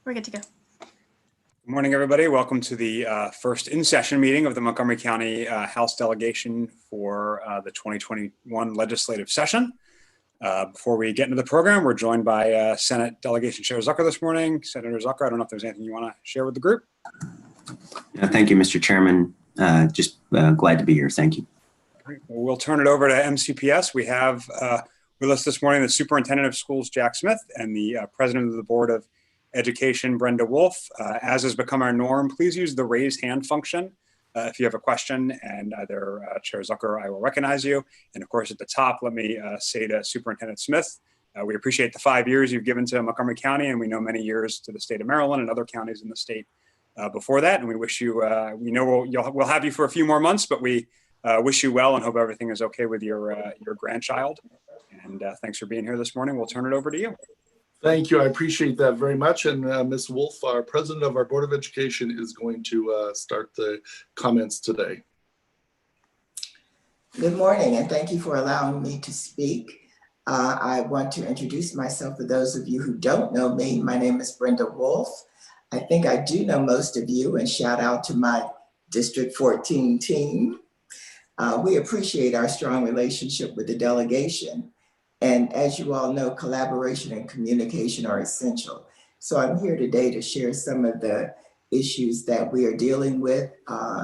We're good to go. Good morning, everybody. Welcome to the first in-session meeting of the Montgomery County House Delegation for the 2021 legislative session. Before we get into the program, we're joined by Senate Delegation Chair Zucker this morning. Senator Zucker, I don't know if there's anything you want to share with the group. Thank you, Mr. Chairman. Just glad to be here. Thank you. Great. Well, we'll turn it over to MCPS. We have with us this morning the Superintendent of Schools, Jack Smith, and the President of the Board of Education, Brenda Wolf. As has become our norm, please use the raise hand function if you have a question, and either Chair Zucker or I will recognize you. And of course, at the top, let me say to Superintendent Smith, we appreciate the 5 years you've given to Montgomery County, and we know many years to the state of Maryland and other counties in the state before that. And we wish you, we know we'll have you for a few more months, but we wish you well and hope everything is okay with your grandchild. And thanks for being here this morning. We'll turn it over to you. Thank you. I appreciate that very much. And Ms. Wolf, our president of our Board of Education, is going to start the comments today. Good morning, and thank you for allowing me to speak. I want to introduce myself for those of you who don't know me. My name is Brenda Wolf. I think I do know most of you, and shout out to my District 14 team. We appreciate our strong relationship with the delegation. And as you all know, collaboration and communication are essential. So I'm here today to share some of the issues that we are dealing with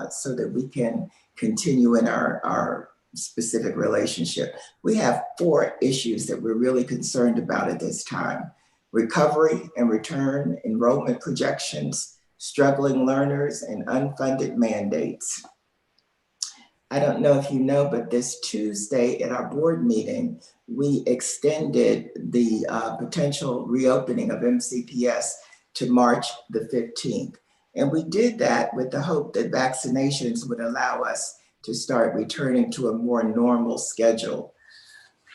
so that we can continue in our specific relationship. We have 4 issues that we're really concerned about at this time: recovery and return, enrollment projections, struggling learners, and unfunded mandates. I don't know if you know, but this Tuesday at our board meeting, we extended the potential reopening of MCPS to March the 15th. And we did that with the hope that vaccinations would allow us to start returning to a more normal schedule.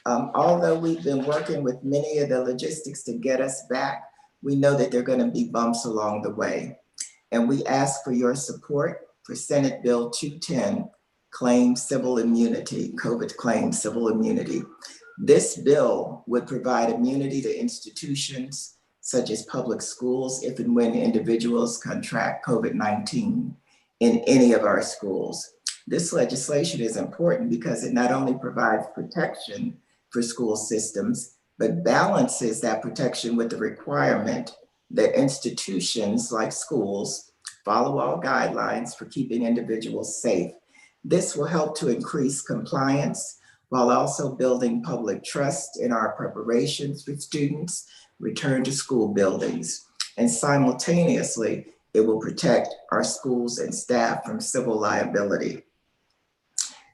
Although we've been working with many of the logistics to get us back, we know that there are going to be bumps along the way. And we ask for your support for Senate Bill 210, claim civil immunity, COVID claim civil immunity. This bill would provide immunity to institutions such as public schools if and when individuals contract COVID-19 in any of our schools. This legislation is important because it not only provides protection for school systems, but balances that protection with the requirement that institutions like schools follow all guidelines for keeping individuals safe. This will help to increase compliance while also building public trust in our preparations for students' return to school buildings. And simultaneously, it will protect our schools and staff from civil liability.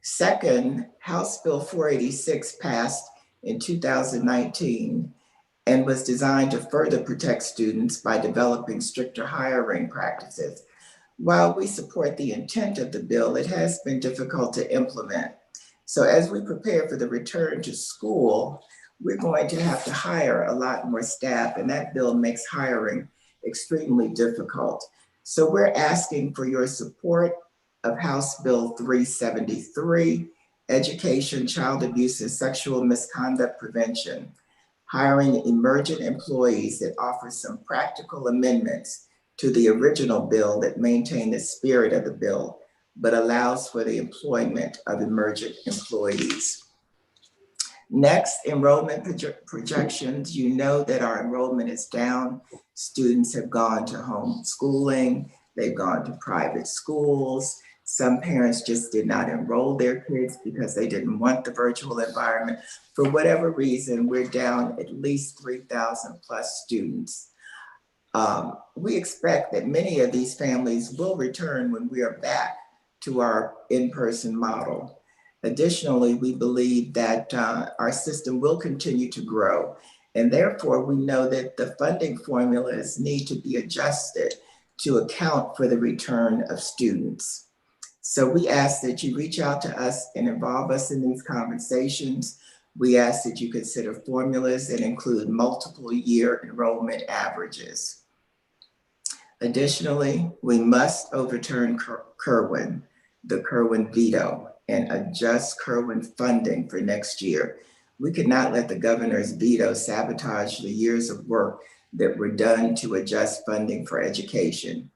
Second, House Bill 486 passed in 2019 and was designed to further protect students by developing stricter hiring practices. While we support the intent of the bill, it has been difficult to implement. So as we prepare for the return to school, we're going to have to hire a lot more staff, and that bill makes hiring extremely difficult. So we're asking for your support of House Bill 373, Education, Child Abuse, and Sexual Misconduct Prevention, hiring emergent employees that offers some practical amendments to the original bill that maintain the spirit of the bill, but allows for the employment of emergent employees. Next, enrollment projections. You know that our enrollment is down. Students have gone to homeschooling, they've gone to private schools. Some parents just did not enroll their kids because they didn't want the virtual environment. For whatever reason, we're down at least 3,000 plus students. We expect that many of these families will return when we are back to our in-person model. Additionally, we believe that our system will continue to grow, and therefore we know that the funding formulas need to be adjusted to account for the return of students. So we ask that you reach out to us and involve us in these conversations. We ask that you consider formulas that include multiple year enrollment averages. Additionally, we must overturn Kerwin, the Kerwin veto, and adjust Kerwin funding for next year. We cannot let the governor's veto sabotage the years of work that were done to adjust funding for education.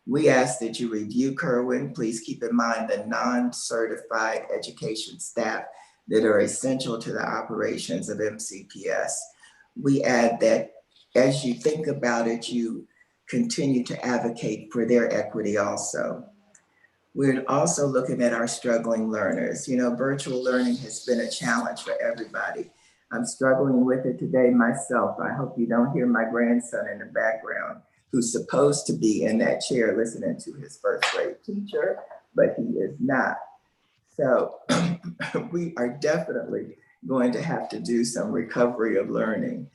We ask that you review Kerwin. Please keep in mind the non-certified education staff that are essential to the operations of MCPS. We add that as you think about it, you continue to advocate for their equity also. We're also looking at our struggling learners. You know, virtual learning has been a challenge for everybody. I'm struggling with it today myself. I hope you don't hear my grandson in the background, who's supposed to be in that chair listening to his first grade teacher, but he is not. So we are definitely going to have to do some recovery of learning.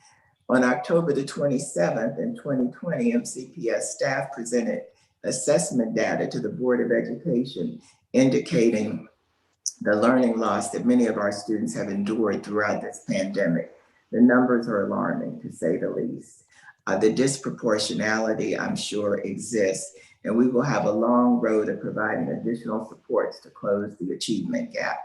On October the 27th in 2020, MCPS staff presented assessment data to the Board of Education indicating the learning loss that many of our students have endured throughout this pandemic. The numbers are alarming, to say the least. The disproportionality, I'm sure, exists, and we will have a long road of providing additional supports to close the achievement gap.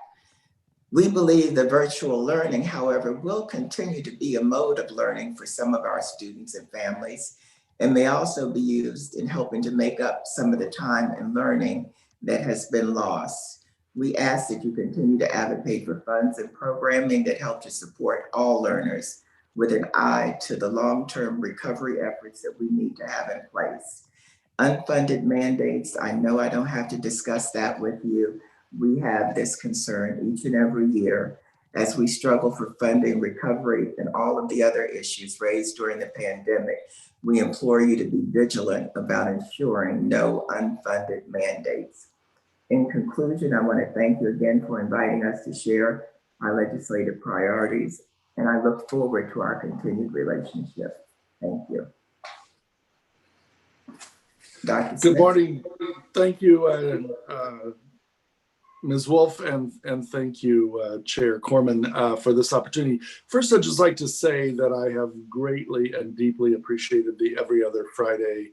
We believe that virtual learning, however, will continue to be a mode of learning for some of our students and families, and may also be used in helping to make up some of the time and learning that has been lost. We ask that you continue to advocate for funds and programming that help to support all learners with an eye to the long-term recovery efforts that we need to have in place. Unfunded mandates, I know I don't have to discuss that with you. We have this concern each and every year as we struggle for funding, recovery, and all of the other issues raised during the pandemic. We implore you to be vigilant about ensuring no unfunded mandates. In conclusion, I want to thank you again for inviting us to share our legislative priorities, and I look forward to our continued relationship. Thank you. Dr. Smith. Good morning. Thank you, Ms. Wolf, and thank you, Chair Corman, for this opportunity. First, I'd just like to say that I have greatly and deeply appreciated the Every Other Friday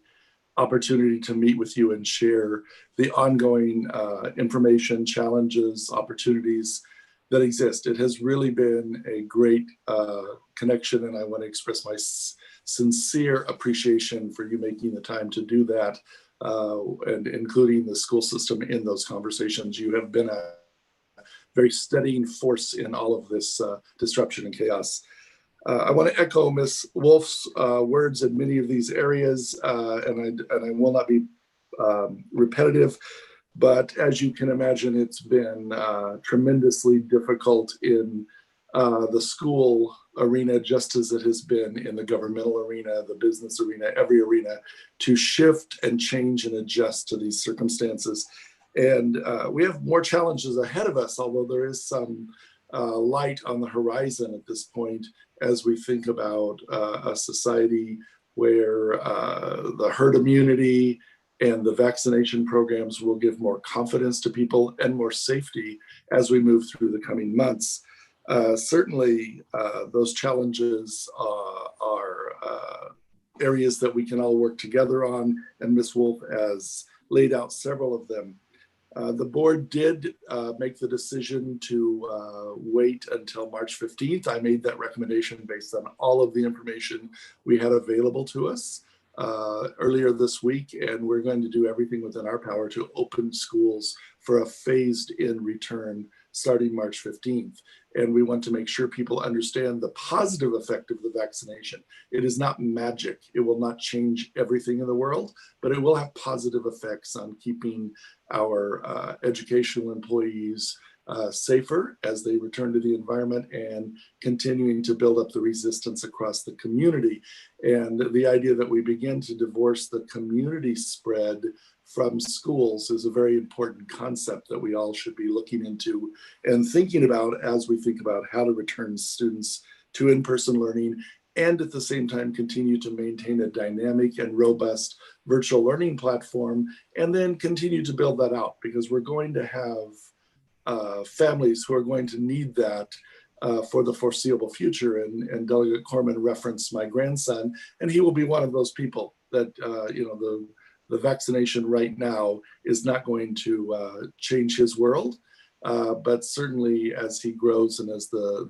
opportunity to meet with you and share the ongoing information, challenges, opportunities that exist. It has really been a great connection, and I want to express my sincere appreciation for you making the time to do that, and including the school system in those conversations. You have been a very steadying force in all of this disruption and chaos. I want to echo Ms. Wolf's words in many of these areas, and I will not be repetitive, but as you can imagine, it's been tremendously difficult in the school arena, just as it has been in the governmental arena, the business arena, every arena, to shift and change and adjust to these circumstances. And we have more challenges ahead of us, although there is some light on the horizon at this point as we think about a society where the herd immunity and the vaccination programs will give more confidence to people and more safety as we move through the coming months. Certainly, those challenges are areas that we can all work together on, and Ms. Wolf has laid out several of them. The board did make the decision to wait until March 15th. I made that recommendation based on all of the information we had available to us earlier this week, and we're going to do everything within our power to open schools for a phased in return starting March 15th. And we want to make sure people understand the positive effect of the vaccination. It is not magic. It will not change everything in the world, but it will have positive effects on keeping our educational employees safer as they return to the environment and continuing to build up the resistance across the community. And the idea that we begin to divorce the community spread from schools is a very important concept that we all should be looking into and thinking about as we think about how to return students to in-person learning, and at the same time continue to maintain a dynamic and robust virtual learning platform, and then continue to build that out, because we're going to have families who are going to need that for the foreseeable future. And Delegate Corman referenced my grandson, and he will be one of those people that, the vaccination right now is not going to change his world. But certainly as he grows and as the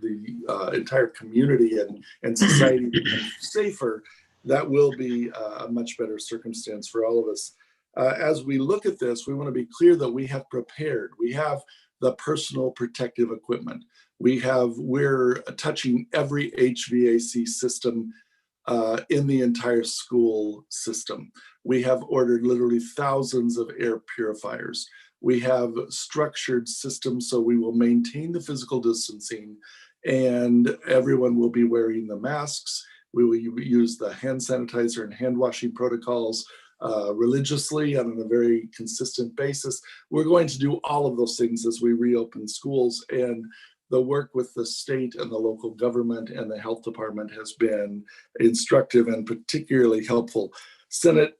entire community and society becomes safer, that will be a much better circumstance for all of us. As we look at this, we want to be clear that we have prepared. We have the personal protective equipment. We're touching every HVAC system in the entire school system. We have ordered literally thousands of air purifiers. We have structured systems so we will maintain the physical distancing and everyone will be wearing the masks. We will use the hand sanitizer and hand washing protocols religiously and on a very consistent basis. We're going to do all of those things as we reopen schools, and the work with the state and the local government and the health department has been instructive and particularly helpful. Senate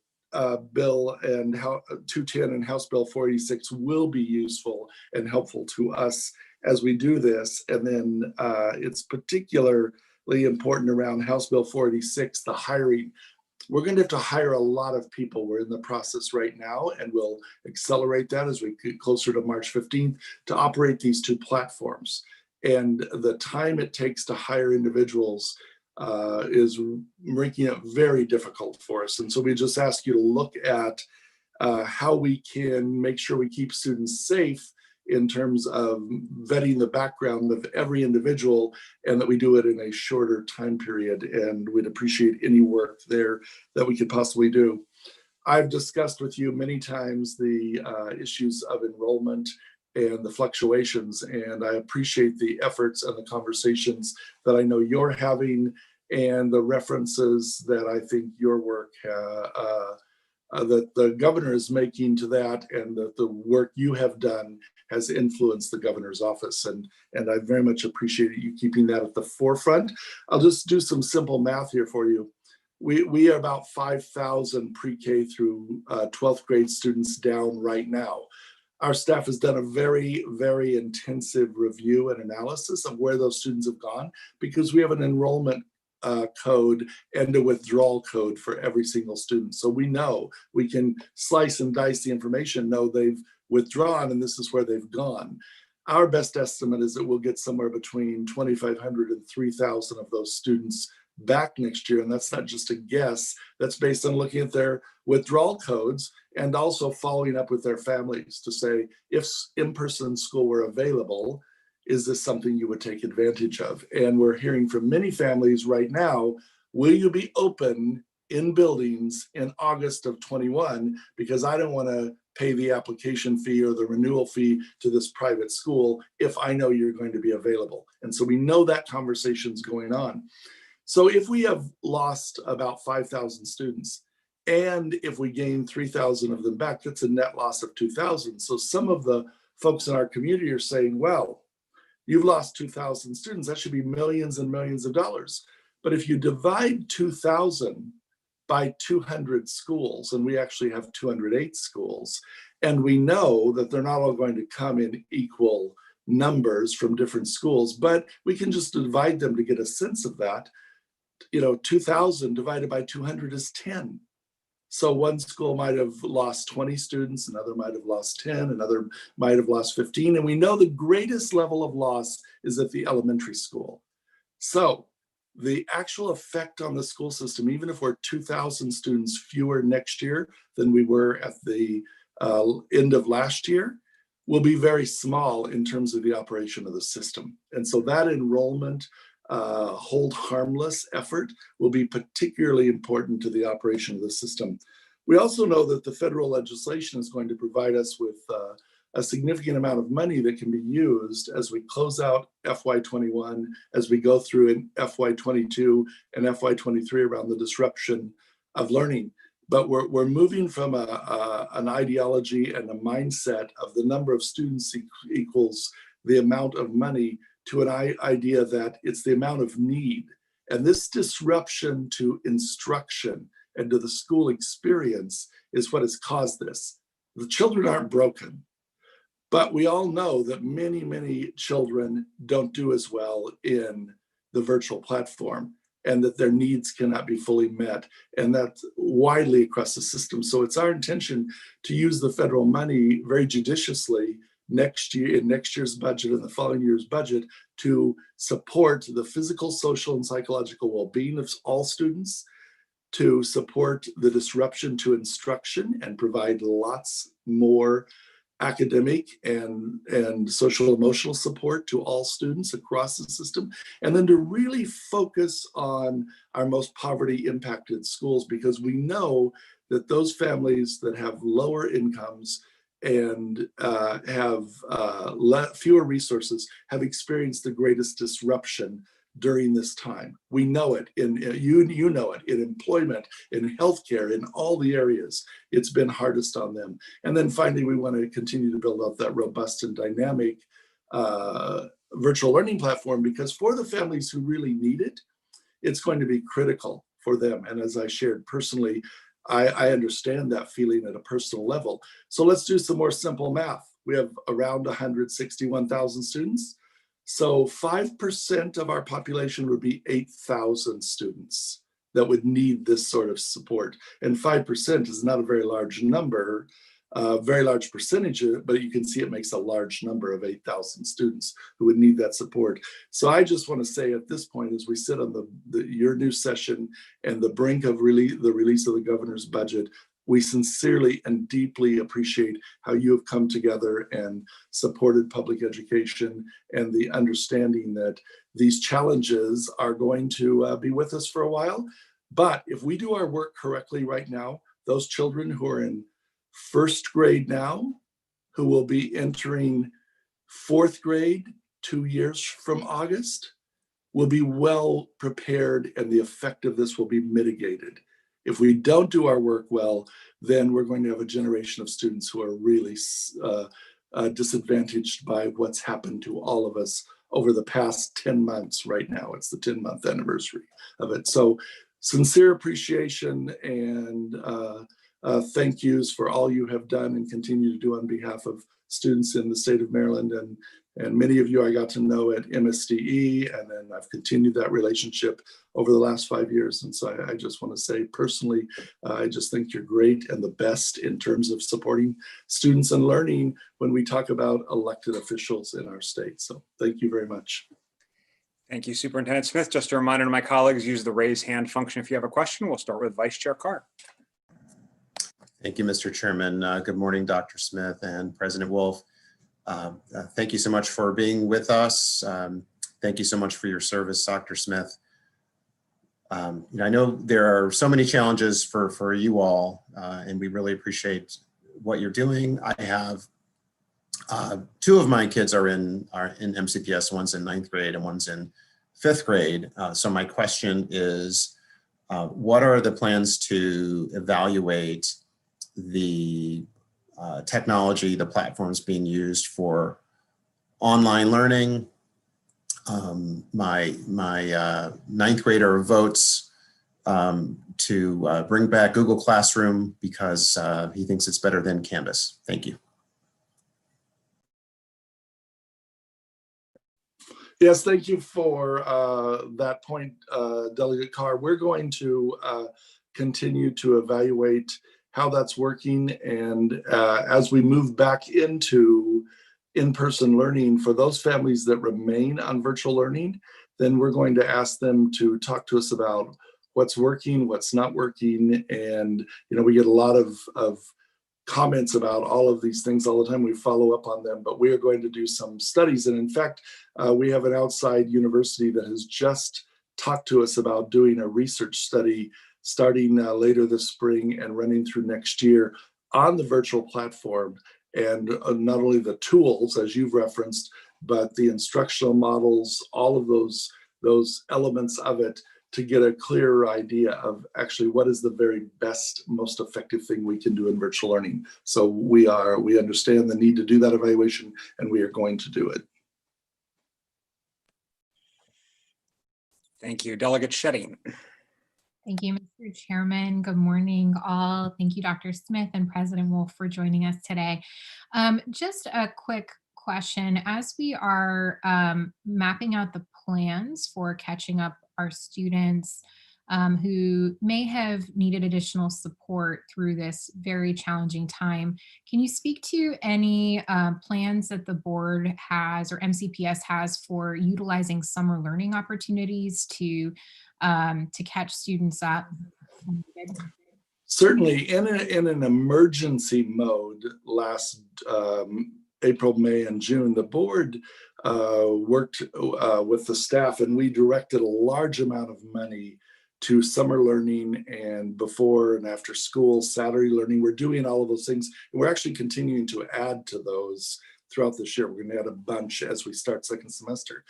Bill and 210 and House Bill 486 will be useful and helpful to us as we do this. And then it's particularly important around House Bill 486, the hiring. We're going to have to hire a lot of people. We're in the process right now, and we'll accelerate that as we get closer to March 15th to operate these two platforms. And the time it takes to hire individuals is making it very difficult for us. And so we just ask you to look at how we can make sure we keep students safe in terms of vetting the background of every individual, and that we do it in a shorter time period. And we'd appreciate any work there that we could possibly do. I've discussed with you many times the issues of enrollment and the fluctuations, and I appreciate the efforts and the conversations that I know you're having and the references that I think your work that the governor is making to that, and that the work you have done has influenced the governor's office. And I very much appreciate you keeping that at the forefront. I'll just do some simple math here for you. We are about 5,000 pre-K through 12th grade students down right now. Our staff has done a very, very intensive review and analysis of where those students have gone, because we have an enrollment code and a withdrawal code for every single student. So we know we can slice and dice the information, know they've withdrawn and this is where they've gone. Our best estimate is that we'll get somewhere between 2,500 and 3,000 of those students back next year. And that's not just a guess, that's based on looking at their withdrawal codes and also following up with their families to say, if in-person school were available, is this something you would take advantage of? And we're hearing from many families right now, will you be open in buildings in August of 21? Because I don't want to pay the application fee or the renewal fee to this private school if I know you're going to be available. And so we know that conversation's going on. So if we have lost about 5,000 students, and if we gain 3,000 of them back, that's a net loss of 2,000. So some of the folks in our community are saying, well, you've lost 2,000 students, that should be millions and millions of dollars. But if you divide 2,000 by 200 schools, and we actually have 208 schools, and we know that they're not all going to come in equal numbers from different schools, but we can just divide them to get a sense of that. 2,000 divided by 200 is 10. So one school might have lost 20 students, another might have lost 10, another might have lost 15. And we know the greatest level of loss is at the elementary school. So the actual effect on the school system, even if we're 2,000 students fewer next year than we were at the end of last year, will be very small in terms of the operation of the system. And so that enrollment hold harmless effort will be particularly important to the operation of the system. We also know that the federal legislation is going to provide us with a significant amount of money that can be used as we close out FY21, as we go through in FY22 and FY23 around the disruption of learning. But we're moving from an ideology and a mindset of the number of students equals the amount of money to an idea that it's the amount of need. And this disruption to instruction and to the school experience is what has caused this. The children aren't broken, but we all know that many, many children don't do as well in the virtual platform, and that their needs cannot be fully met, and that's widely across the system. So it's our intention to use the federal money very judiciously next year, in next year's budget and the following year's budget, to support the physical, social, and psychological well-being of all students, to support the disruption to instruction and provide lots more academic and social emotional support to all students across the system, and then to really focus on our most poverty impacted schools, because we know that those families that have lower incomes and have fewer resources have experienced the greatest disruption during this time. We know it you know it in employment, in healthcare, in all the areas. It's been hardest on them. And then finally, we want to continue to build up that robust and dynamic virtual learning platform, because for the families who really need it, it's going to be critical for them. And as I shared personally, I understand that feeling at a personal level. So let's do some more simple math. We have around 161,000 students. So 5% of our population would be 8,000 students that would need this sort of support. And 5% is not a very large number, very large percentage, but you can see it makes a large number of 8,000 students who would need that support. So I just want to say at this point, as we sit on your new session and the brink of the release of the governor's budget, we sincerely and deeply appreciate how you have come together and supported public education, and the understanding that these challenges are going to be with us for a while. But if we do our work correctly right now, those children who are in first grade now, who will be entering fourth grade 2 years from August, will be well prepared, and the effect of this will be mitigated. If we don't do our work well, then we're going to have a generation of students who are really disadvantaged by what's happened to all of us over the past 10 months. Right now, it's the 10-month anniversary of it. So sincere appreciation and thank yous for all you have done and continue to do on behalf of students in the state of Maryland. And many of you I got to know at MSDE, and then I've continued that relationship over the last 5 years. And so I just want to say personally, I just think you're great and the best in terms of supporting students and learning when we talk about elected officials in our state. So thank you very much. Thank you, Superintendent Smith. Just a reminder to my colleagues, use the raise hand function if you have a question. We'll start with Vice Chair Carr. Thank you, Mr. Chairman. Good morning, Dr. Smith and President Wolf. Thank you so much for being with us. Thank you so much for your service, Dr. Smith. I know there are so many challenges for you all, and we really appreciate what you're doing. I have two of my kids are in MCPS. One's in 9th grade and one's in 5th grade. So my question is, what are the plans to evaluate the technology, the platforms being used for online learning? My 9th grader votes to bring back Google Classroom because he thinks it's better than Canvas. Thank you. Yes, thank you for that point, Delegate Carr. We're going to continue to evaluate how that's working. And as we move back into in-person learning, for those families that remain on virtual learning, then we're going to ask them to talk to us about what's working, what's not working. And, we get a lot of comments about all of these things all the time. We follow up on them, but we are going to do some studies. And in fact, we have an outside university that has just talked to us about doing a research study starting later this spring and running through next year on the virtual platform, and not only the tools, as you've referenced, but the instructional models, all of those elements of it, to get a clearer idea of actually what is the very best, most effective thing we can do in virtual learning. So we understand the need to do that evaluation, and we are going to do it. Thank you. Delegate Shetty. Thank you, Mr. Chairman. Good morning, all. Thank you, Dr. Smith and President Wolf, for joining us today. Just a quick question. As we are mapping out the plans for catching up our students who may have needed additional support through this very challenging time, can you speak to any plans that the board has or MCPS has for utilizing summer learning opportunities to catch students up? Certainly, in an emergency mode last April, May, and June, the board worked with the staff, and we directed a large amount of money to summer learning and before and after school, Saturday learning. We're doing all of those things. And we're actually continuing to add to those throughout this year. We're going to add a bunch as we start second semester.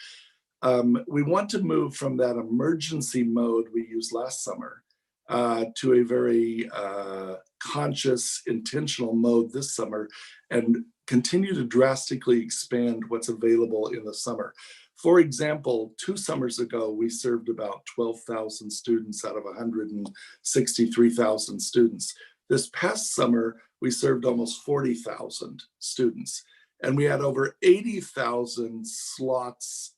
We want to move from that emergency mode we used last summer to a very conscious, intentional mode this summer, and continue to drastically expand what's available in the summer. For example, 2 summers ago, we served about 12,000 students out of 163,000 students. This past summer, we served almost 40,000 students, and we had over 80,000 slots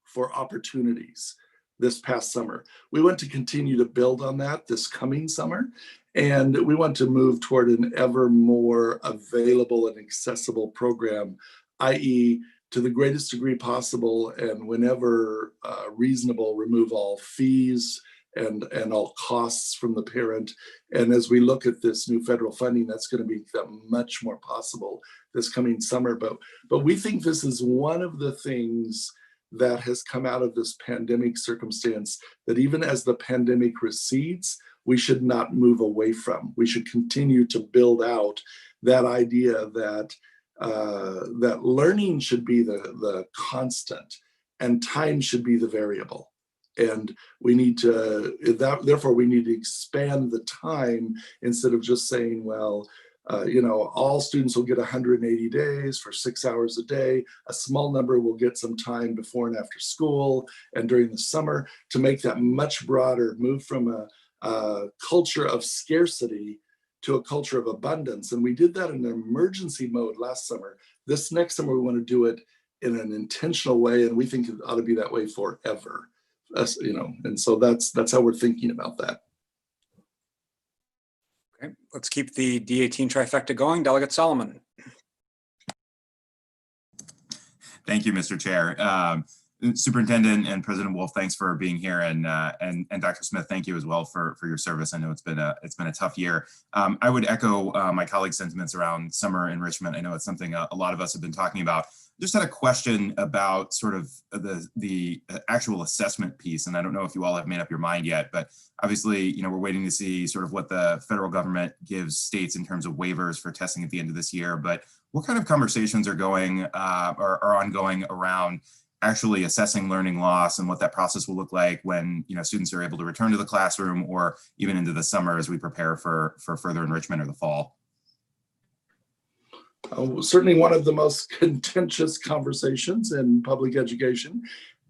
for opportunities this past summer. We want to continue to build on that this coming summer, and we want to move toward an ever more available and accessible program, i.e., to the greatest degree possible, and whenever reasonable, remove all fees and all costs from the parent. And as we look at this new federal funding, that's going to become much more possible this coming summer. But we think this is one of the things that has come out of this pandemic circumstance that even as the pandemic recedes, we should not move away from. We should continue to build out that idea that that learning should be the constant and time should be the variable. And we need to, therefore we need to expand the time instead of just saying, well, all students will get 180 days for 6 hours a day. A small number will get some time before and after school and during the summer, to make that much broader, move from a culture of scarcity to a culture of abundance. And we did that in an emergency mode last summer. This next summer, we want to do it in an intentional way, and we think it ought to be that way forever. And so that's how we're thinking about that. Okay, let's keep the D18 trifecta going. Delegate Solomon. Thank you, Mr. Chair. Superintendent and President Wolf, thanks for being here, and Dr. Smith, thank you as well for your service. I know it's been a tough year. I would echo my colleagues' sentiments around summer enrichment. I know it's something a lot of us have been talking about. Just had a question about sort of the actual assessment piece, and I don't know if you all have made up your mind yet, but obviously, we're waiting to see sort of what the federal government gives states in terms of waivers for testing at the end of this year. But what kind of conversations are going are ongoing around actually assessing learning loss and what that process will look like when students are able to return to the classroom, or even into the summer as we prepare for further enrichment or the fall? Certainly one of the most contentious conversations in public education.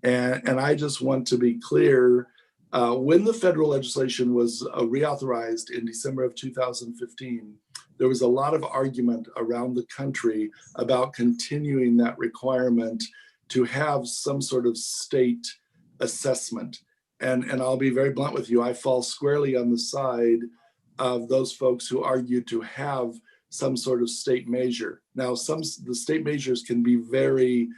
And I just want to be clear, when the federal legislation was reauthorized in December of 2015, there was a lot of argument around the country about continuing that requirement to have some sort of state assessment. And I'll be very blunt with you, I fall squarely on the side of those folks who argue to have some sort of state measure. Now, the state measures can be very,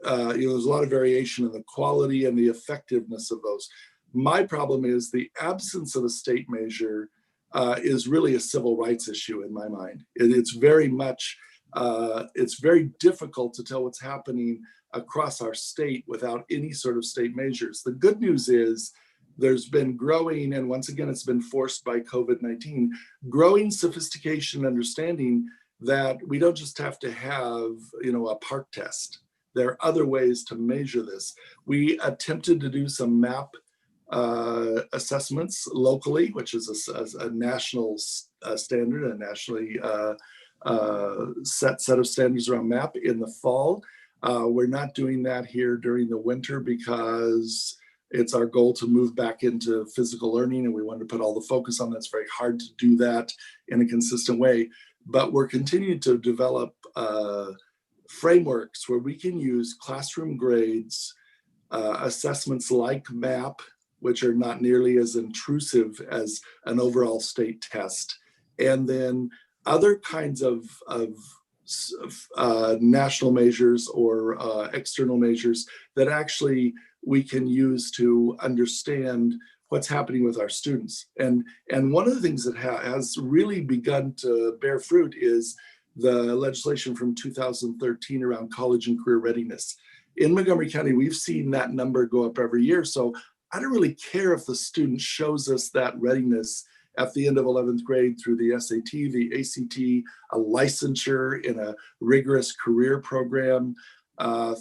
there's a lot of variation in the quality and the effectiveness of those. My problem is the absence of a state measure is really a civil rights issue in my mind. It's very much, it's very difficult to tell what's happening across our state without any sort of state measures. The good news is there's been growing, and once again, it's been forced by COVID-19, growing sophistication and understanding that we don't just have to have, a PARCC test. There are other ways to measure this. We attempted to do some MAP assessments locally, which is a national standard, a nationally set of standards around MAP in the fall. We're not doing that here during the winter because it's our goal to move back into physical learning, and we want to put all the focus on that. It's very hard to do that in a consistent way, but we're continuing to develop frameworks where we can use classroom grades, assessments like MAP, which are not nearly as intrusive as an overall state test, and then other kinds of national measures or external measures that actually we can use to understand what's happening with our students. And one of the things that has really begun to bear fruit is the legislation from 2013 around college and career readiness. In Montgomery County, we've seen that number go up every year. So I don't really care if the student shows us that readiness at the end of 11th grade through the SAT, the ACT, a licensure in a rigorous career program,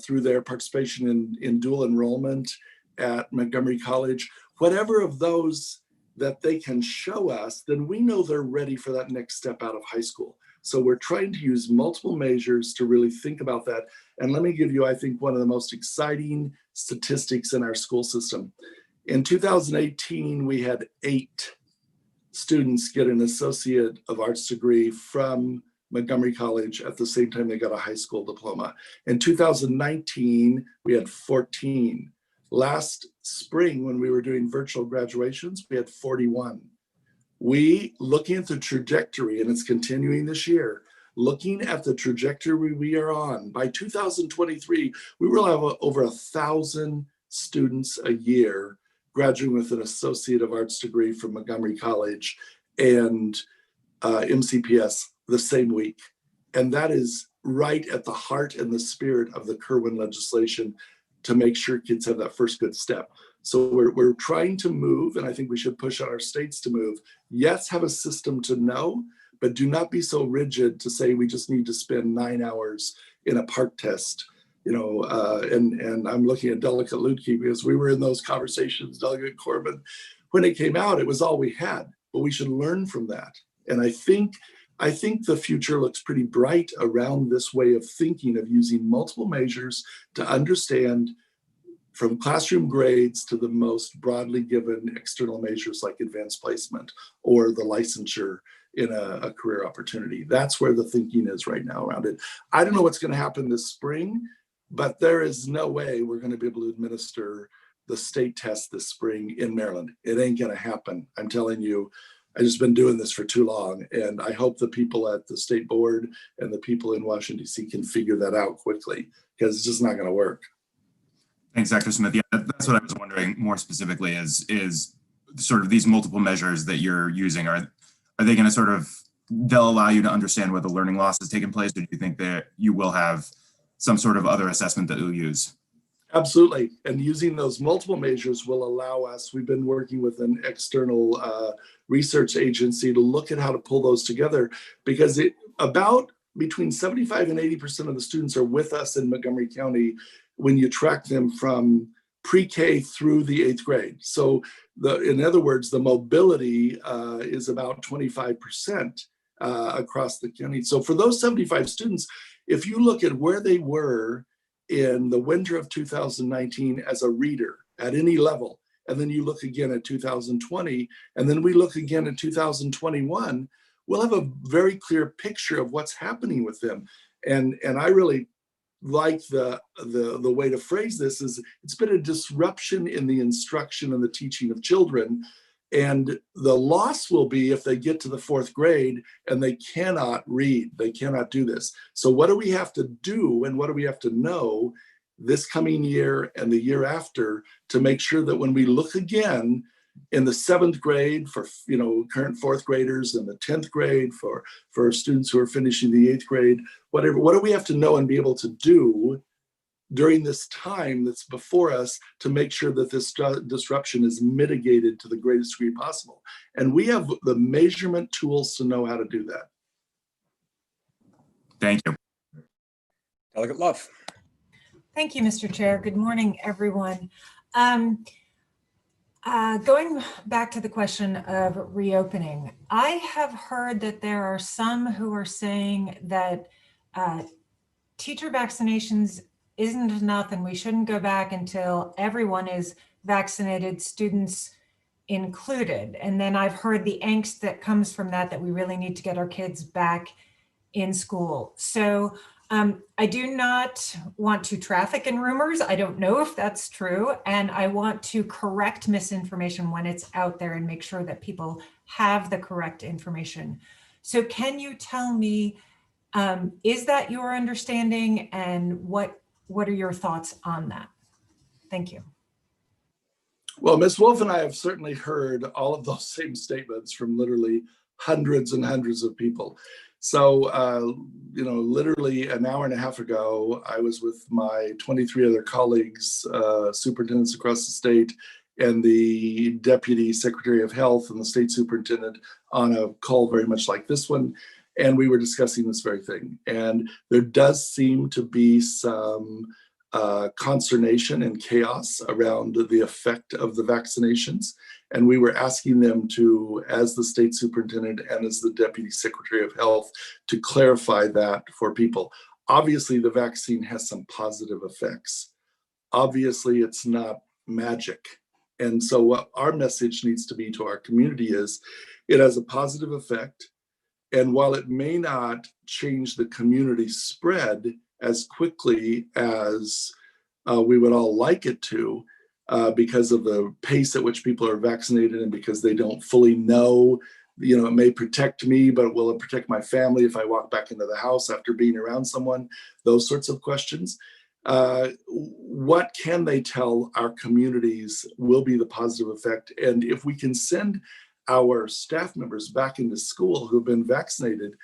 through their participation in dual enrollment at Montgomery College. Whatever of those that they can show us, then we know they're ready for that next step out of high school. So we're trying to use multiple measures to really think about that. And let me give you, I think, one of the most exciting statistics in our school system. In 2018, we had 8 students get an Associate of Arts degree from Montgomery College at the same time they got a high school diploma. In 2019, we had 14. Last spring, when we were doing virtual graduations, we had 41. We, looking at the trajectory, and it's continuing this year, looking at the trajectory we are on, by 2023, we will have over 1,000 students a year graduating with an Associate of Arts degree from Montgomery College and MCPS the same week. And that is right at the heart and the spirit of the Kerwin legislation to make sure kids have that first good step. So we're trying to move, and I think we should push on our states to move. Yes, have a system to know, but do not be so rigid to say we just need to spend 9 hours in a park test. You know, and I'm looking at Delegate Lutke because we were in those conversations, Delegate Corbin. When it came out, it was all we had, but we should learn from that. And I think the future looks pretty bright around this way of thinking, of using multiple measures to understand, from classroom grades to the most broadly given external measures like advanced placement or the licensure in a career opportunity. That's where the thinking is right now around it. I don't know what's going to happen this spring, but there is no way we're going to be able to administer the state test this spring in Maryland. It ain't going to happen. I'm telling you, I've just been doing this for too long. And I hope the people at the state board and the people in Washington, D.C. can figure that out quickly, because it's just not going to work. Thanks, Dr. Smith. Yeah, that's what I was wondering more specifically is sort of these multiple measures that you're using. Are they going to sort of, they'll allow you to understand where the learning loss has taken place, or do you think that you will have some sort of other assessment that you'll use? Absolutely. And using those multiple measures will allow us, we've been working with an external research agency to look at how to pull those together, because about between 75 and 80% of the students are with us in Montgomery County when you track them from pre-K through the 8th grade. So in other words, the mobility is about 25% across the county. So for those 75 students, if you look at where they were in the winter of 2019 as a reader at any level, and then you look again at 2020, and then we look again at 2021, we'll have a very clear picture of what's happening with them. And I really like the way to phrase this is, it's been a disruption in the instruction and the teaching of children. And the loss will be if they get to the 4th grade and they cannot read, they cannot do this. So what do we have to do, and what do we have to know this coming year and the year after to make sure that when we look again in the 7th grade for, you know, current 4th graders, and the 10th grade for students who are finishing the 8th grade, whatever, what do we have to know and be able to do during this time that's before us to make sure that this disruption is mitigated to the greatest degree possible? And we have the measurement tools to know how to do that. Thank you. Delegate Love. Thank you, Mr. Chair. Good morning, everyone. Going back to the question of reopening, I have heard that there are some who are saying that teacher vaccinations isn't enough and we shouldn't go back until everyone is vaccinated, students included. And then I've heard the angst that comes from that, that we really need to get our kids back in school. So I do not want to traffic in rumors. I don't know if that's true. And I want to correct misinformation when it's out there and make sure that people have the correct information. So can you tell me, is that your understanding, and what are your thoughts on that? Thank you. Well, Ms. Wolf and I have certainly heard all of those same statements from literally hundreds and hundreds of people. So, literally an hour and a half ago, I was with my 23 other colleagues, superintendents across the state, and the Deputy Secretary of Health and the state superintendent on a call very much like this one. And we were discussing this very thing. And there does seem to be some consternation and chaos around the effect of the vaccinations. And we were asking them to, as the state superintendent and as the Deputy Secretary of Health, to clarify that for people. Obviously, the vaccine has some positive effects. Obviously, it's not magic. And so what our message needs to be to our community is it has a positive effect. And while it may not change the community spread as quickly as we would all like it to, because of the pace at which people are vaccinated and because they don't fully know, it may protect me, but will it protect my family if I walk back into the house after being around someone? Those sorts of questions. What can they tell our communities will be the positive effect? And if we can send our staff members back into school who've been vaccinated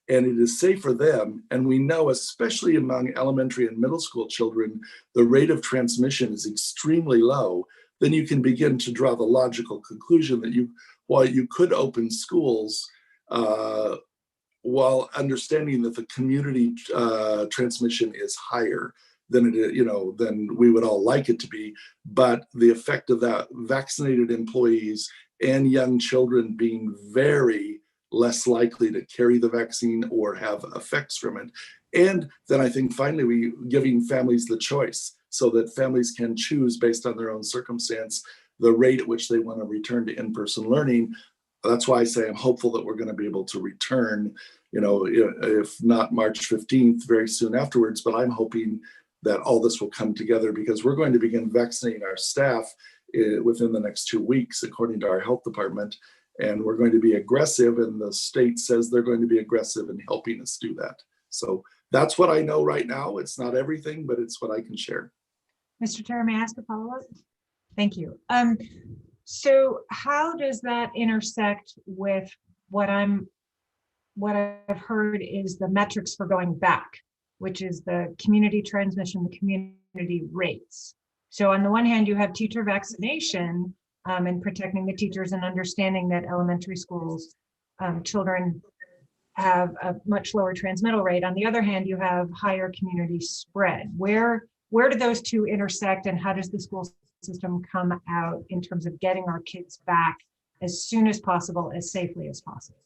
and it is safe for them, and we know, especially among elementary and middle school children, the rate of transmission is extremely low, then you can begin to draw the logical conclusion that while you could open schools, while understanding that the community transmission is higher than than we would all like it to be, but the effect of that vaccinated employees and young children being very less likely to carry the vaccine or have effects from it. And then I think finally we giving families the choice so that families can choose based on their own circumstance the rate at which they want to return to in-person learning. That's why I say I'm hopeful that we're going to be able to return, if not March 15th, very soon afterwards, but I'm hoping that all this will come together because we're going to begin vaccinating our staff within the next 2 weeks, according to our health department. And we're going to be aggressive, and the state says they're going to be aggressive in helping us do that. So that's what I know right now. It's not everything, but it's what I can share. Mr. Chair, may I ask a follow-up? Thank you. So how does that intersect with what I've heard is the metrics for going back, which is the community transmission, the community rates? So on the one hand, you have teacher vaccination and protecting the teachers and understanding that elementary schools children have a much lower transmittal rate. On the other hand, you have higher community spread. Where do those two intersect, and how does the school system come out in terms of getting our kids back as soon as possible, as safely as possible?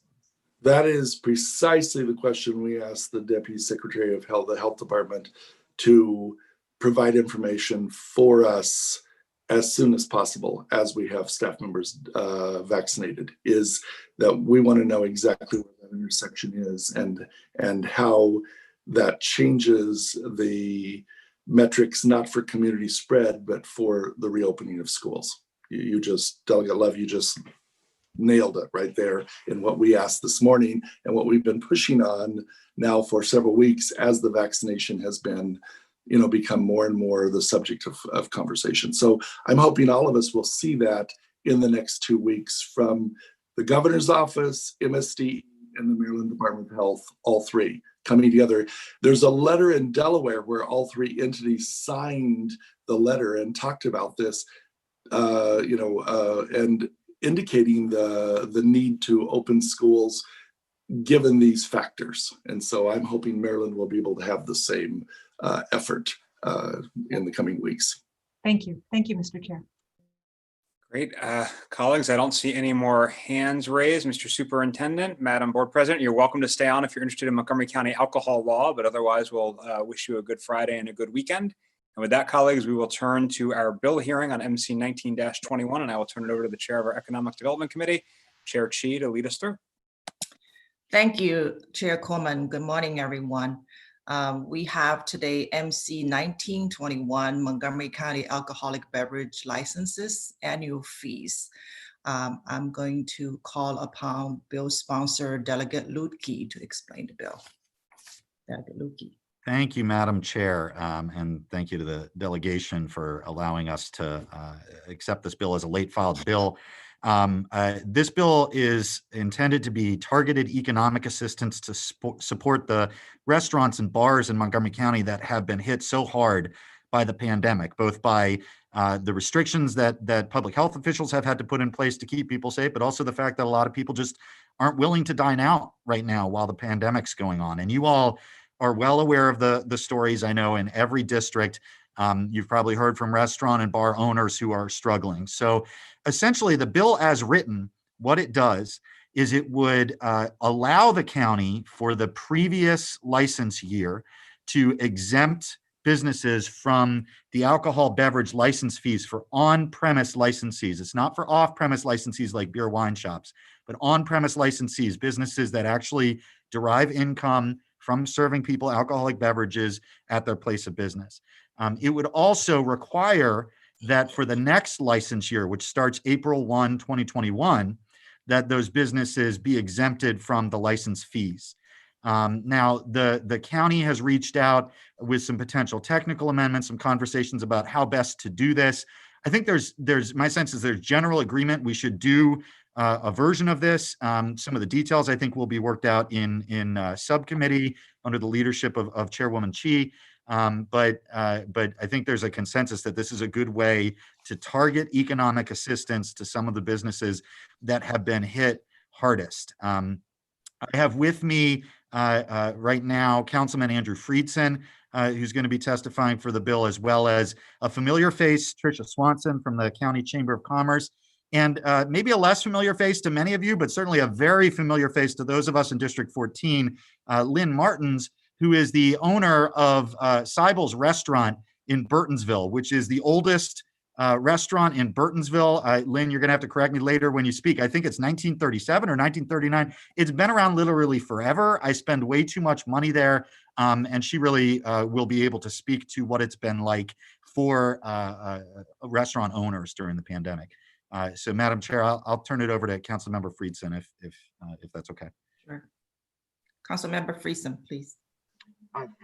That is precisely the question we asked the Deputy Secretary of Health, the Health Department, to provide information for us as soon as possible as we have staff members vaccinated, is that we want to know exactly where that intersection is and how that changes the metrics, not for community spread, but for the reopening of schools. You just, Delegate Love, you just nailed it right there in what we asked this morning and what we've been pushing on now for several weeks as the vaccination has been, become more and more the subject of conversation. So I'm hoping all of us will see that in the next 2 weeks from the governor's office, MSD, and the Maryland Department of Health, all three coming together. There's a letter in Delaware where all three entities signed the letter and talked about this, and indicating the need to open schools given these factors. And so I'm hoping Maryland will be able to have the same effort in the coming weeks. Thank you. Thank you, Mr. Chair. Great. Colleagues, I don't see any more hands raised. Mr. Superintendent, Madam Board President, you're welcome to stay on if you're interested in Montgomery County alcohol law, but otherwise we'll wish you a good Friday and a good weekend. And with that, colleagues, we will turn to our bill hearing on MC 19-21, and I will turn it over to the Chair of our Economic Development Committee, Chair Chi, to lead us through. Thank you, Chair Coleman. Good morning, everyone. We have today MC 1921, Montgomery County Alcoholic Beverage Licenses, Annual Fees. I'm going to call upon bill sponsor Delegate Lutke to explain the bill. Delegate Lutke. Thank you, Madam Chair, and thank you to the delegation for allowing us to accept this bill as a late filed bill. This bill is intended to be targeted economic assistance to support the restaurants and bars in Montgomery County that have been hit so hard by the pandemic, both by the restrictions that public health officials have had to put in place to keep people safe, but also the fact that a lot of people just aren't willing to dine out right now while the pandemic's going on. And you all are well aware of the stories. I know in every district, you've probably heard from restaurant and bar owners who are struggling. So essentially the bill as written, what it does is it would allow the county for the previous license year to exempt businesses from the alcohol beverage license fees for on-premise licensees. It's not for off-premise licensees like beer wine shops, but on-premise licensees, businesses that actually derive income from serving people alcoholic beverages at their place of business. It would also require that for the next license year, which starts April 1, 2021, that those businesses be exempted from the license fees. Now, the county has reached out with some potential technical amendments, some conversations about how best to do this. I think my sense is there's general agreement we should do a version of this. Some of the details I think will be worked out in subcommittee under the leadership of Chairwoman Chi. But I think there's a consensus that this is a good way to target economic assistance to some of the businesses that have been hit hardest. I have with me right now Councilman Andrew Friedson, who's going to be testifying for the bill, as well as a familiar face, Tricia Swanson from the County Chamber of Commerce. And maybe a less familiar face to many of you, but certainly a very familiar face to those of us in District 14, Lynn Martins, who is the owner of Seibel's Restaurant in Burtonsville, which is the oldest restaurant in Burtonsville. Lynn, you're going to have to correct me later when you speak. I think it's 1937 or 1939. It's been around literally forever. I spend way too much money there, and she really will be able to speak to what it's been like for restaurant owners during the pandemic. So, Madam Chair, I'll turn it over to Councilmember Friedson if that's okay. Sure. Councilmember Friedson, please.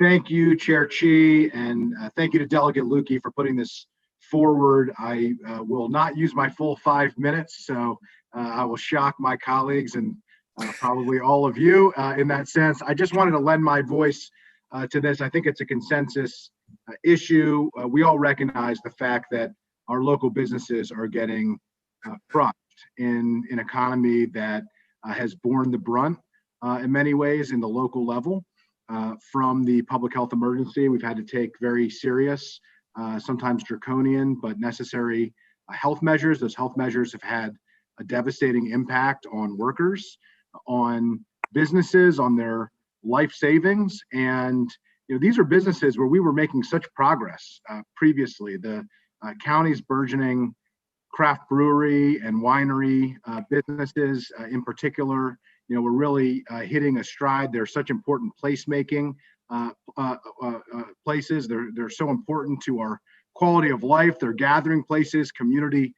Thank you, Chair Chi, and thank you to Delegate Lukey for putting this forward. I will not use my full 5 minutes, so I will shock my colleagues and probably all of you in that sense. I just wanted to lend my voice to this. I think it's a consensus issue. We all recognize the fact that our local businesses are getting crushed in an economy that has borne the brunt in many ways in the local level. From the public health emergency, we've had to take very serious, sometimes draconian, but necessary health measures. Those health measures have had a devastating impact on workers, on businesses, on their life savings. And these are businesses where we were making such progress previously. The county's burgeoning craft brewery and winery businesses in particular, we're really hitting a stride. They're such important placemaking places. They're so important to our quality of life. They're gathering places, community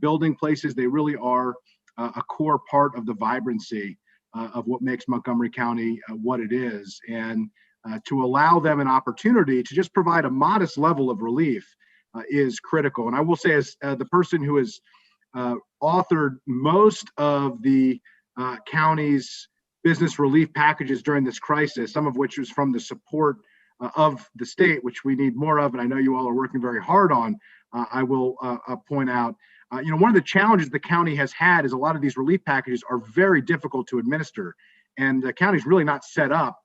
building places. They really are a core part of the vibrancy of what makes Montgomery County what it is. And to allow them an opportunity to just provide a modest level of relief is critical. And I will say, as the person who has authored most of the county's business relief packages during this crisis, some of which was from the support of the state, which we need more of, and I know you all are working very hard on, I will point out, one of the challenges the county has had is a lot of these relief packages are very difficult to administer, and the county's really not set up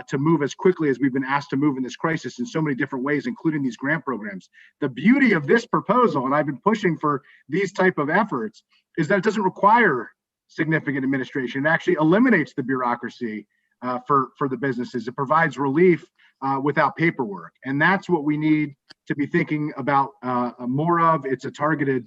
to move as quickly as we've been asked to move in this crisis in so many different ways, including these grant programs. The beauty of this proposal, and I've been pushing for these type of efforts, is that it doesn't require significant administration. It actually eliminates the bureaucracy for the businesses. It provides relief without paperwork. And that's what we need to be thinking about more of. It's a targeted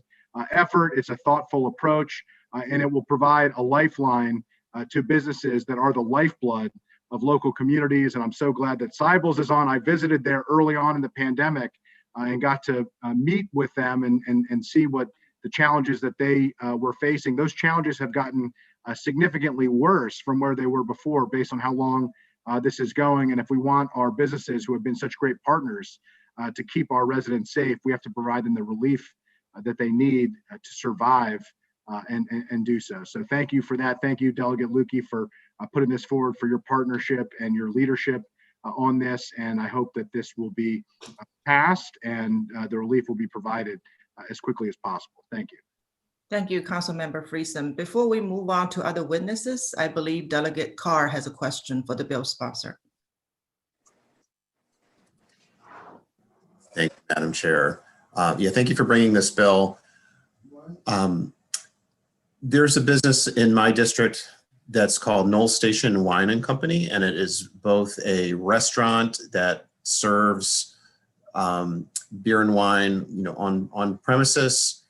effort. It's a thoughtful approach, and it will provide a lifeline to businesses that are the lifeblood of local communities. And I'm so glad that Seibel's is on. I visited there early on in the pandemic and got to meet with them and see what the challenges that they were facing. Those challenges have gotten significantly worse from where they were before, based on how long this is going. And if we want our businesses who have been such great partners to keep our residents safe, we have to provide them the relief that they need to survive and do so. So thank you for that. Thank you, Delegate Lukey, for putting this forward, for your partnership and your leadership on this. And I hope that this will be passed and the relief will be provided as quickly as possible. Thank you. Thank you, Councilmember Friesen. Before we move on to other witnesses, I believe Delegate Carr has a question for the bill sponsor. Thank you, Madam Chair. Yeah, thank you for bringing this bill. There's a business in my district that's called Knoll Station Wine and Company, and it is both a restaurant that serves beer and wine, on premises,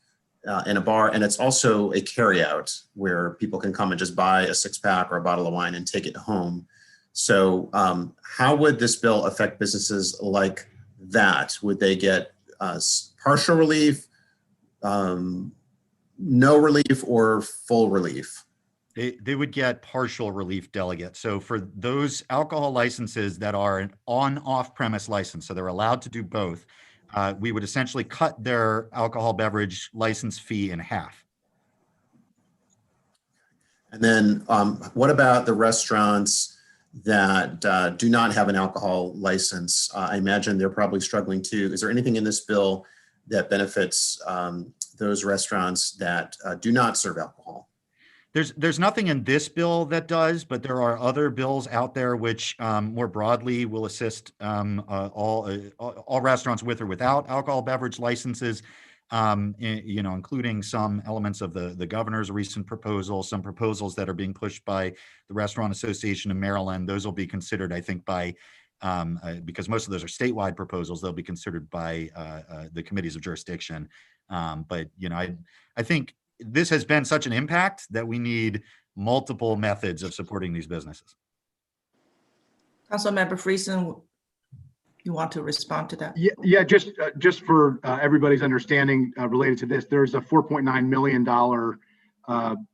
in a bar, and it's also a carryout where people can come and just buy a 6-pack or a bottle of wine and take it home. So how would this bill affect businesses like that? Would they get partial relief, no relief, or full relief? They would get partial relief, Delegate. So for those alcohol licenses that are an on-off premise license, so they're allowed to do both, we would essentially cut their alcohol beverage license fee in half. And then what about the restaurants that do not have an alcohol license? I imagine they're probably struggling too. Is there anything in this bill that benefits those restaurants that do not serve alcohol? There's nothing in this bill that does, but there are other bills out there which more broadly will assist all restaurants with or without alcohol beverage licenses, including some elements of the governor's recent proposal, some proposals that are being pushed by the Restaurant Association in Maryland. Those will be considered, I think, by because most of those are statewide proposals, they'll be considered by the committees of jurisdiction. But I think this has been such an impact that we need multiple methods of supporting these businesses. Councilmember Friesen, you want to respond to that? Yeah, just for everybody's understanding related to this, there's a $4.9 million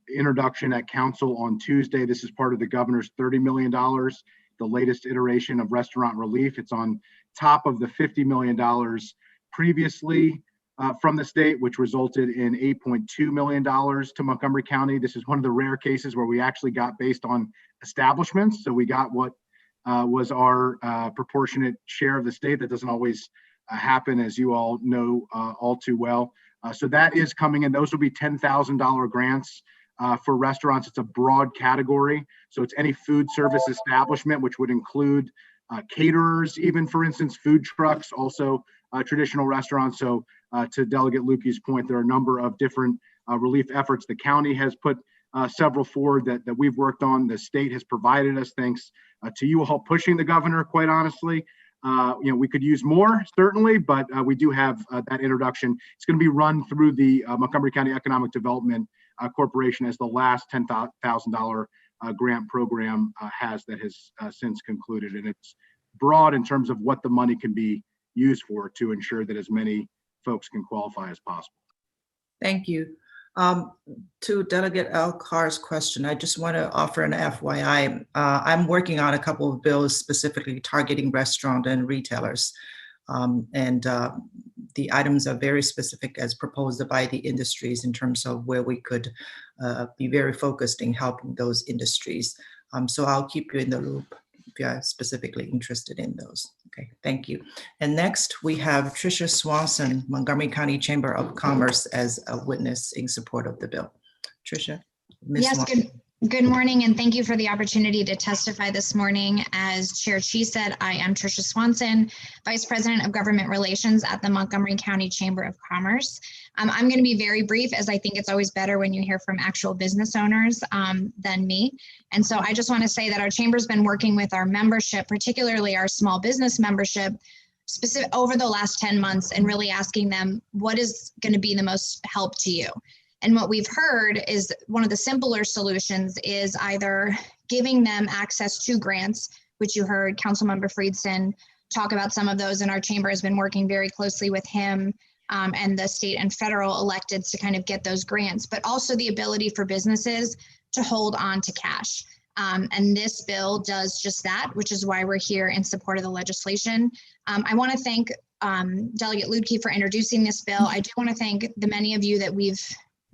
introduction at council on Tuesday. This is part of the governor's $30 million, the latest iteration of restaurant relief. It's on top of the $50 million previously from the state, which resulted in $8.2 million to Montgomery County. This is one of the rare cases where we actually got based on establishments. So we got what was our proportionate share of the state. That doesn't always happen, as you all know all too well. So that is coming in. Those will be $10,000 grants for restaurants. It's a broad category. So it's any food service establishment, which would include caterers, even for instance, food trucks, also traditional restaurants. So to Delegate Lukey's point, there are a number of different relief efforts. The county has put several forward that we've worked on. The state has provided us, thanks to you all pushing the governor, quite honestly. We could use more, certainly, but we do have that introduction. It's going to be run through the Montgomery County Economic Development Corporation as the last $10,000 grant program has since concluded. And it's broad in terms of what the money can be used for to ensure that as many folks can qualify as possible. Thank you. To Delegate L. Carr's question, I just want to offer an FYI. I'm working on a couple of bills specifically targeting restaurant and retailers. The items are very specific as proposed by the industries in terms of where we could be very focused in helping those industries. So I'll keep you in the loop if you are specifically interested in those. Okay, thank you. And next we have Tricia Swanson, Montgomery County Chamber of Commerce, as a witness in support of the bill. Tricia. Ms. Yes, good morning, and thank you for the opportunity to testify this morning. As Chair Chi said, I am Tricia Swanson, Vice President of Government Relations at the Montgomery County Chamber of Commerce. I'm going to be very brief, as I think it's always better when you hear from actual business owners than me. And so I just want to say that our chamber's been working with our membership, particularly our small business membership, over the last 10 months, and really asking them what is going to be the most help to you. And what we've heard is one of the simpler solutions is either giving them access to grants, which you heard Councilmember Friesen talk about some of those, and our chamber has been working very closely with him and the state and federal electeds to kind of get those grants, but also the ability for businesses to hold on to cash. And this bill does just that, which is why we're here in support of the legislation. I want to thank Delegate Luedtke for introducing this bill. I do want to thank the many of you that we've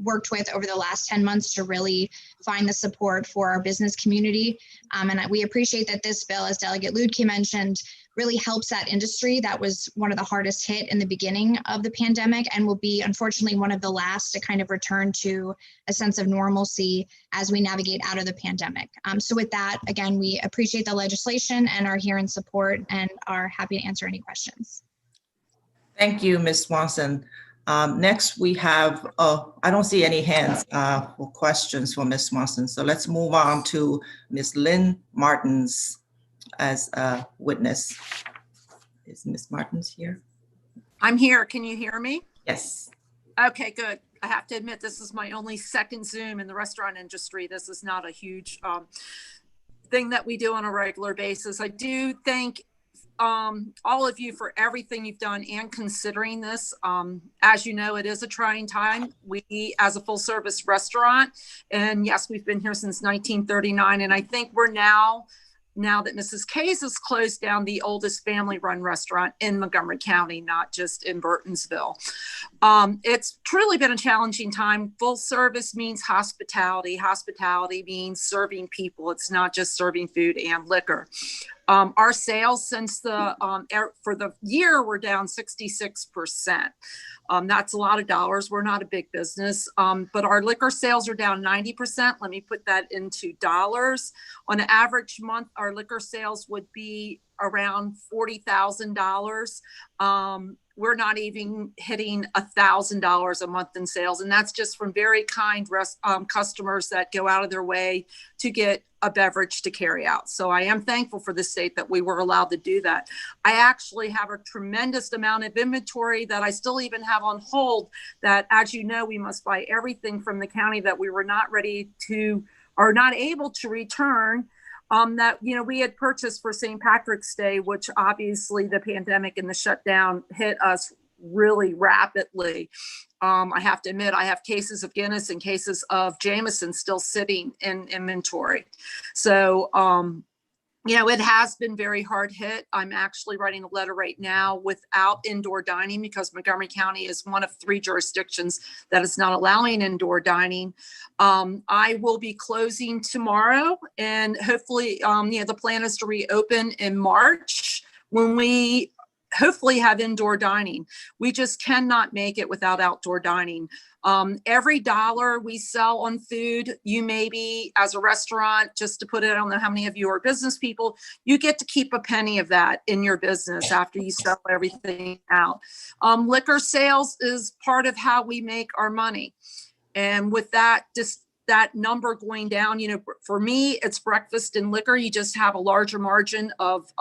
worked with over the last 10 months to really find the support for our business community. And we appreciate that this bill, as Delegate Luedtke mentioned, really helps that industry that was one of the hardest hit in the beginning of the pandemic and will be unfortunately one of the last to kind of return to a sense of normalcy as we navigate out of the pandemic. So with that, again, we appreciate the legislation and are here in support and are happy to answer any questions. Thank you, Ms. Swanson. Next, we have, I don't see any hands or questions for Ms. Swanson. So let's move on to Ms. Lynn Martins as a witness. Is Ms. Martins here? I'm here. Can you hear me? Yes. Okay, good. I have to admit, this is my only second Zoom in the restaurant industry. This is not a huge thing that we do on a regular basis. I do thank all of you for everything you've done and considering this. As you know, it is a trying time. We, as a full service restaurant, and yes, we've been here since 1939. And I think we're now that Mrs. K's has closed down, the oldest family run restaurant in Montgomery County, not just in Burtonsville. It's truly been a challenging time. Full service means hospitality. Hospitality means serving people. It's not just serving food and liquor. Our sales since for the year were down 66%. That's a lot of dollars. We're not a big business, but our liquor sales are down 90%. Let me put that into dollars. On an average month, our liquor sales would be around $40,000. We're not even hitting $1,000 a month in sales. And that's just from very kind customers that go out of their way to get a beverage to carry out. So I am thankful for the state that we were allowed to do that. I actually have a tremendous amount of inventory that I still even have on hold that, as you know, we must buy everything from the county that we were not ready to or not able to return. That, you know, we had purchased for St. Patrick's Day, which obviously the pandemic and the shutdown hit us really rapidly. I have to admit, I have cases of Guinness and cases of Jameson still sitting in inventory. So, you know, it has been very hard hit. I'm actually writing a letter right now without indoor dining because Montgomery County is one of 3 jurisdictions that is not allowing indoor dining. I will be closing tomorrow, and hopefully, you know, the plan is to reopen in March when we hopefully have indoor dining. We just cannot make it without outdoor dining. Every dollar we sell on food, you maybe as a restaurant, just to put it, I don't know how many of you are business people, you get to keep a penny of that in your business after you sell everything out. Liquor sales is part of how we make our money. And with that, just that number going down, you know, for me, it's breakfast and liquor. You just have a larger margin of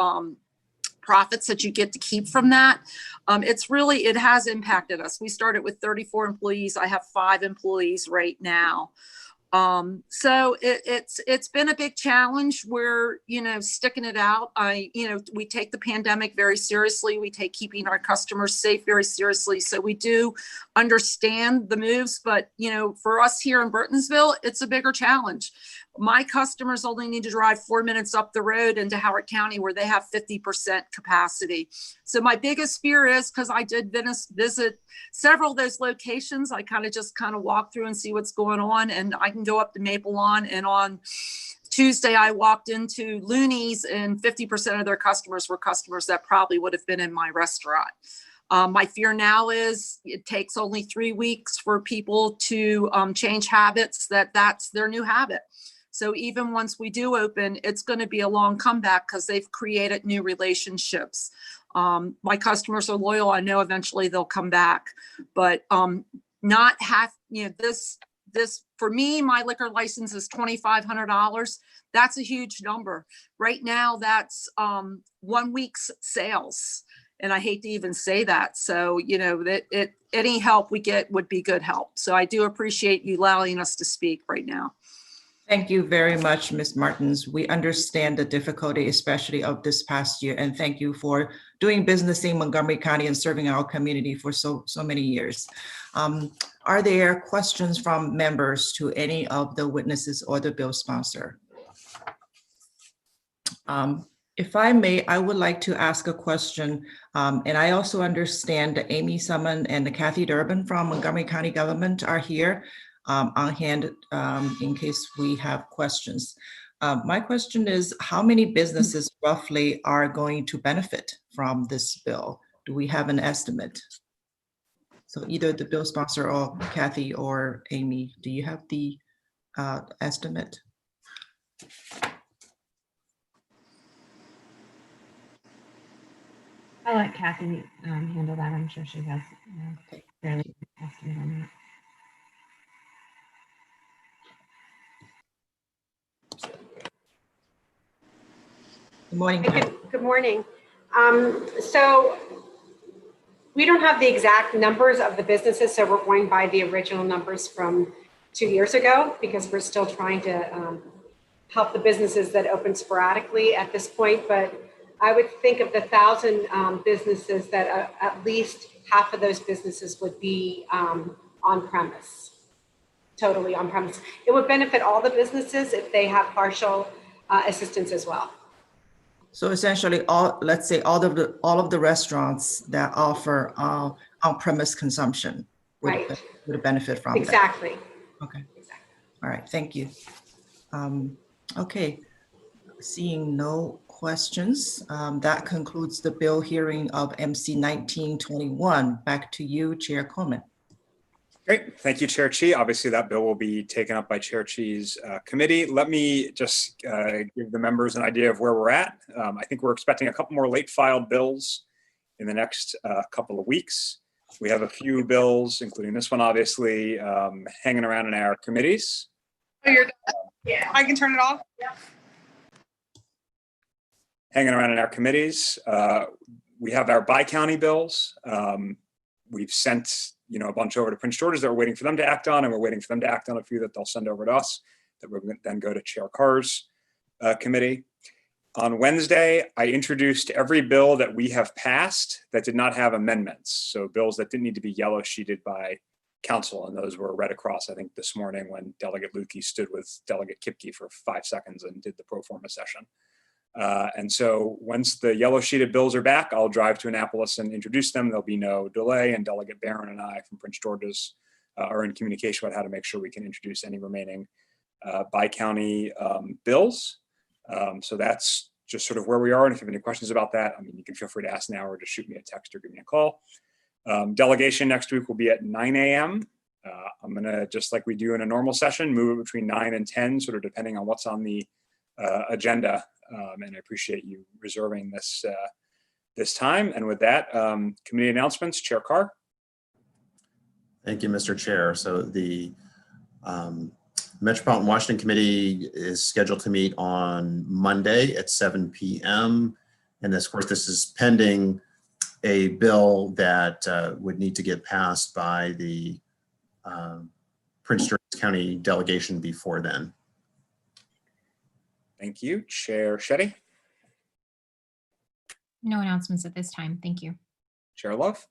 profits that you get to keep from that. It has impacted us. We started with 34 employees. I have 5 employees right now. So it's been a big challenge. We're, you know, sticking it out. We take the pandemic very seriously. We take keeping our customers safe very seriously. So we do understand the moves, but, you know, for us here in Burtonsville, it's a bigger challenge. My customers only need to drive 4 minutes up the road into Howard County where they have 50% capacity. So my biggest fear is, because I did visit several of those locations, I kind of walk through and see what's going on, and I can go up to Maple Lawn, and on Tuesday I walked into Looney's and 50% of their customers were customers that probably would have been in my restaurant. My fear now is it takes only 3 weeks for people to change habits, that's their new habit. So even once we do open, it's going to be a long comeback because they've created new relationships. My customers are loyal. I know eventually they'll come back, but not have, you know, this for me, my liquor license is $2,500. That's a huge number. Right now, that's 1 week's sales. And I hate to even say that. So, you know, any help we get would be good help. So I do appreciate you allowing us to speak right now. Thank you very much, Ms. Martins. We understand the difficulty, especially of this past year, and thank you for doing business in Montgomery County and serving our community for so many years. Are there questions from members to any of the witnesses or the bill sponsor? If I may, I would like to ask a question. And I also understand that Amy Summon and Kathy Durbin from Montgomery County Government are here on hand in case we have questions. My question is, how many businesses roughly are going to benefit from this bill? Do we have an estimate? So either the bill sponsor or Kathy or Amy, do you have the estimate? I'll let Kathy handle that. I'm sure she has a fairly good estimate on that. Good morning. Good morning. So we don't have the exact numbers of the businesses, so we're going by the original numbers from 2 years ago because we're still trying to help the businesses that open sporadically at this point. But I would think of the 1,000 businesses that at least half of those businesses would be on premise, totally on premise. It would benefit all the businesses if they have partial assistance as well. So essentially, let's say all of the restaurants that offer on-premise consumption would benefit from exactly. That. Okay. Exactly. All right. Thank you. Okay. Seeing no questions, that concludes the bill hearing of MC 1921. Back to you, Chair Coleman. Great. Thank you, Chair Chi. Obviously, that bill will be taken up by Chair Chi's committee. Let me just give the members an idea of where we're at. I think we're expecting a couple more late filed bills in the next couple of weeks. We have a few bills, including this one, obviously, hanging around in our committees. Oh, you're done? Yeah. I can turn it off? Yeah. Hanging around in our committees. We have our bi-county bills. We've sent a bunch over to Prince George's that we're waiting for them to act on, and we're waiting for them to act on a few that they'll send over to us that will then go to Chair Carr's committee. On Wednesday, I introduced every bill that we have passed that did not have amendments. So bills that didn't need to be yellow sheeted by council, and those were read across, I think, this morning when Delegate Lukey stood with Delegate Kipke for 5 seconds and did the pro forma session. And so once the yellow sheeted bills are back, I'll drive to Annapolis and introduce them. There'll be no delay, and Delegate Barron and I from Prince George's are in communication about how to make sure we can introduce any remaining bi-county bills. So that's just sort of where we are. And if you have any questions about that, I mean, you can feel free to ask now or just shoot me a text or give me a call. Delegation next week will be at 9 a.m. I'm gonna, just like we do in a normal session, move it between 9 and 10, sort of depending on what's on the agenda. And I appreciate you reserving this this time. And with that, committee announcements, Chair Carr. Thank you, Mr. Chair. So the Metropolitan Washington Committee is scheduled to meet on Monday at 7 p.m. And of course, this is pending a bill that would need to get passed by the Prince George's County delegation before then. Thank you. Chair Shetty. No announcements at this time. Thank you. Chair Love.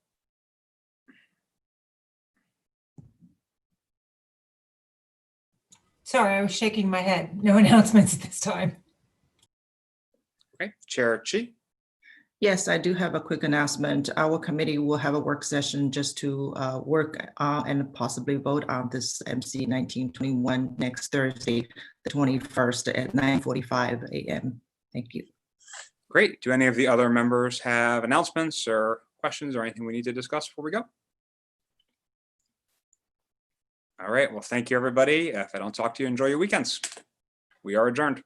Sorry, I was shaking my head. No announcements at this time. Okay. Chair Chi. Yes, I do have a quick announcement. Our committee will have a work session just to work and possibly vote on this MC 1921 next Thursday, the 21st at 9:45 a.m. Thank you. Great. Do any of the other members have announcements or questions or anything we need to discuss before we go? All right. Well, thank you, everybody. If I don't talk to you, enjoy your weekends. We are adjourned.